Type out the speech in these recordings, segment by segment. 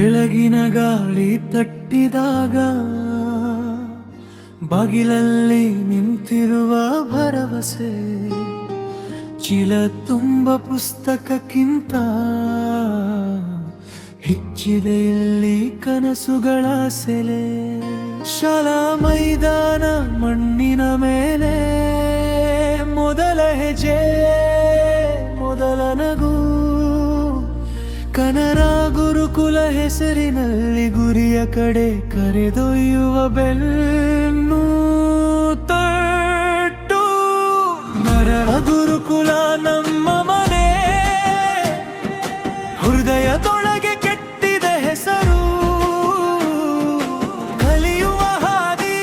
ಬೆಳಗಿನ ಗಾಳಿ ತಟ್ಟಿದಾಗ ಬಾಗಿಲಲ್ಲಿ ನಿಂತಿರುವ ಭರವಸೆ, ಚೀಲ ತುಂಬ ಪುಸ್ತಕಕ್ಕಿಂತ ಹೆಚ್ಚಿದೆ ಇಲ್ಲಿ ಕನಸುಗಳ ಸೆಲೆ. ಶಾಲಾ ಮೈದಾನ ಮಣ್ಣಿನ ಮೇಲೆ ಮೊದಲ ಹೆಜ್ಜೆ, ಮೊದಲ ನಗು, ಕನ್ನಡ ಗುರುಕುಲ ಹೆಸರಿನಲ್ಲಿ ಗುರಿಯ ಕಡೆ ಕರೆದೊಯ್ಯುವ ಬೆನ್ನು ತಟ್ಟು. ಕನ್ನಡ ಗುರುಕುಲ ನಮ್ಮ ಮನೆ, ಹೃದಯದೊಳಗೆ ಕೆಟ್ಟಿದ ಹೆಸರು. ಕಲಿಯುವ ಹಾದಿ,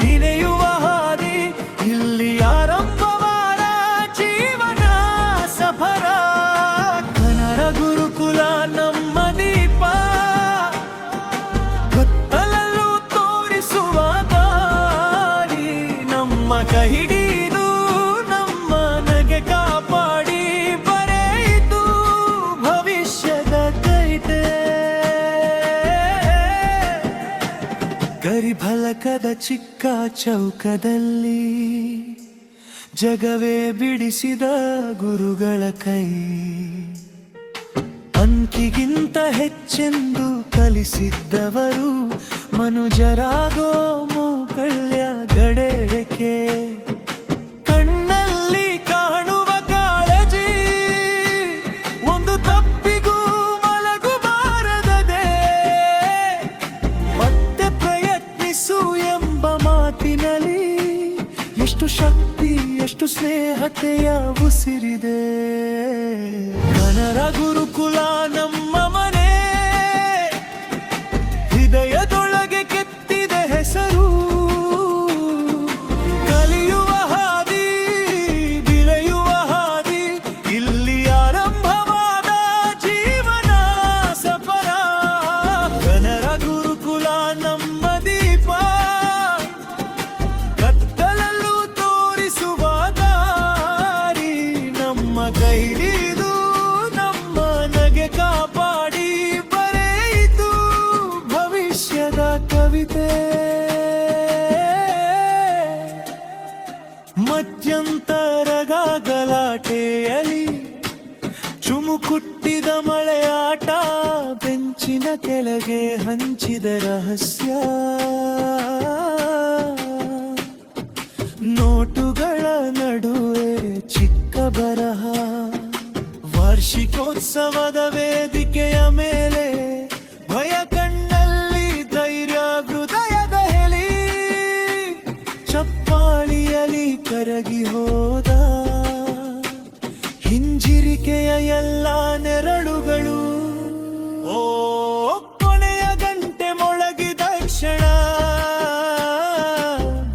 ನೆನೆಯುವ ಹಾದಿ, ಇಲ್ಲಿ ಆರಂಭವಾದ ಜೀವನ ಸಫರ. ಕನ್ನಡ ಗುರುಕುಲ ನಮ್ಮ ದೀಪ, ಕತ್ತಲಲ್ಲೂ ತೋರಿಸುವ ದಾರಿ. ನಮ್ಮ ಕೈ ಹಿಡಿದು ನಮ್ಮ ನಗೆ ಕಾಪಾಡಿ ಬರೆಯಿತು ಭವಿಷ್ಯದ ಕವಿತೆ. ಗರಿಫಲಕದ ಚಿಕ್ಕ ಚೌಕದಲ್ಲಿ ಜಗವೇ ಬಿಡಿಸಿದ ಗುರುಗಳ ಕೈ, ಅಂಕಿಗಿಂತ ಹೆಚ್ಚೆಂದು ಕಲಿಸಿದ್ದವರು ಮನುಜರಾಗೋ ಮೌಕಳ್ಯ ಗಡೇರಿಕೆ. ಕಣ್ಣಲ್ಲಿ ಕಾಣುವ ಕಾಳಜಿ ಒಂದು ತಪ್ಪಿಗೂ ಮಲಗಬಾರದೆ, ಮತ್ತೆ ಪ್ರಯತ್ನಿಸು ಎಂಬ ಮಾತಿನಲ್ಲಿ ಎಷ್ಟು ಶಕ್ತಿ, ಎಷ್ಟು ಸ್ನೇಹತೆಯ ಉಸಿರಿದೆ. ಕನ್ನಡ ಗುರುಕುಲ ನಮ್ಮ ಮನೆ, ಹೃದಯದೊಳಗೆ ಕೆತ್ತಿದ ಹೆಸರು. ಕಲಿಯುವ ಹಾದಿ, ಬೆಳೆಯುವ ಹಾದಿ, ಇಲ್ಲಿ ಆರಂಭವಾದ ಜೀವನ ಸಫರ. ಕನ್ನಡ ಗುರುಕುಲ ನಮ್ಮ ದೀಪ, ಕತ್ತಲಲ್ಲೂ ತೋರಿಸುವ ದಾರಿ. ನಮ್ಮ ಕೈ ಹಿಡಿದು ನಮ್ಮ ನಗೆ ಕಾಪಾಡಿ ಬರೆಯಿತು ಭವಿಷ್ಯದ ಕವಿತೆ. ಮಧ್ಯಂತರಗ ಗಲಾಟೆಯಲ್ಲಿ ಚುಮುಕುಟ್ಟಿದ ಮಳೆಯಾಟ, ಬೆಂಚಿನ ಕೆಳಗೆ ಹಂಚಿದ ರಹಸ್ಯ. ನೋಟುಗಳ ನಡುವೆ ಚಿಕ್ಕ ಬರಹ, ವಾರ್ಷಿಕೋತ್ಸವದ ವೇದಿಕೆಯ ಮೇಲೆ ಭಯ ಕಣ್ಣಲ್ಲಿ, ಧೈರ್ಯ ಹೃದಯದ ಹೆಲಿ. ಚಪ್ಪಾಳಿಯಲ್ಲಿ ಕರಗಿ ಹೋದ ಹಿಂಜಿರಿಕೆಯ ಎಲ್ಲ ನೆರಳುಗಳು. ಓ ಕೊನೆಯ ಗಂಟೆ ಮೊಳಗಿದ ಕ್ಷಣ,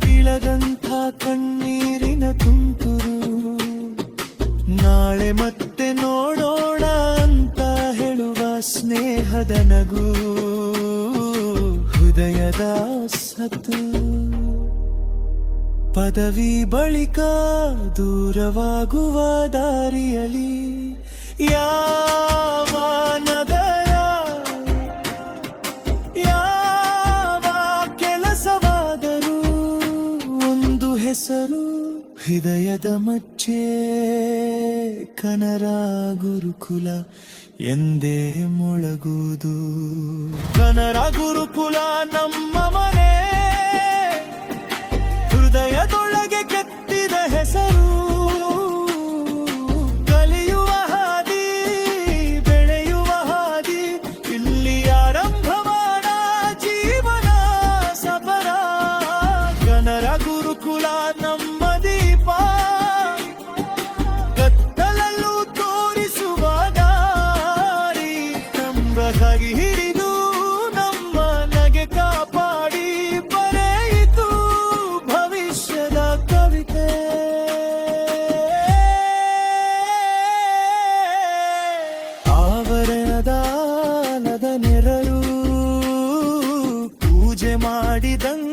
ಬೀಳದಂಥ ಕಣ್ಣೀರಿನ ತುಂತುರು. ನಾಳೆ ಮತ್ತೆ ನೋಡೋಣ ಅಂತ ಹೇಳುವ ಸ್ನೇಹದ ನಗು, ಹೃದಯದ ಸತ್ತು. ಪದವಿ ಬಳಿಕ ದೂರವಾಗುವ ದಾರಿಯಲ್ಲಿ ಯಾವ ನಗರ, ಯಾವ ಕೆಲಸವಾದರೂ ಒಂದು ಹೆಸರು ಹೃದಯದ ಮಚ್ಚೆ. ಕನ್ನಡ ಗುರುಕುಲ ಎಂದೇ ಮೊಳಗುವುದು. ಕನ್ನಡ ಗುರುಕುಲ ನಮ್ಮ ಮನೆ, ಹೃದಯದೊಳಗೆ ಕೆತ್ತಿದ ಹೆಸರು. ಕಲಿಯುವ ಹಾದಿ, ಬೆಳೆಯುವ ಹಾದಿ, ಇಲ್ಲಿ ಆರಂಭವಾದ ಜೀವನ ಸಫರ. ಕನ್ನಡ ಗುರುಕುಲ ನಮ್ಮ ದೀಪ, ಕತ್ತಲಲ್ಲೂ ತೋರಿಸುವ ದಾರಿ. ನಮ್ಮ ಕೈ ಹಿಡಿದು ನಮ್ಮ ನಗೆ ಕಾಪಾಡಿ ಬರೆಯಿತು ಭವಿಷ್ಯದ ಕವಿತೆ. ಆವರಣದ ನೆರಳು ಪೂಜೆ ಮಾಡಿದಂಗ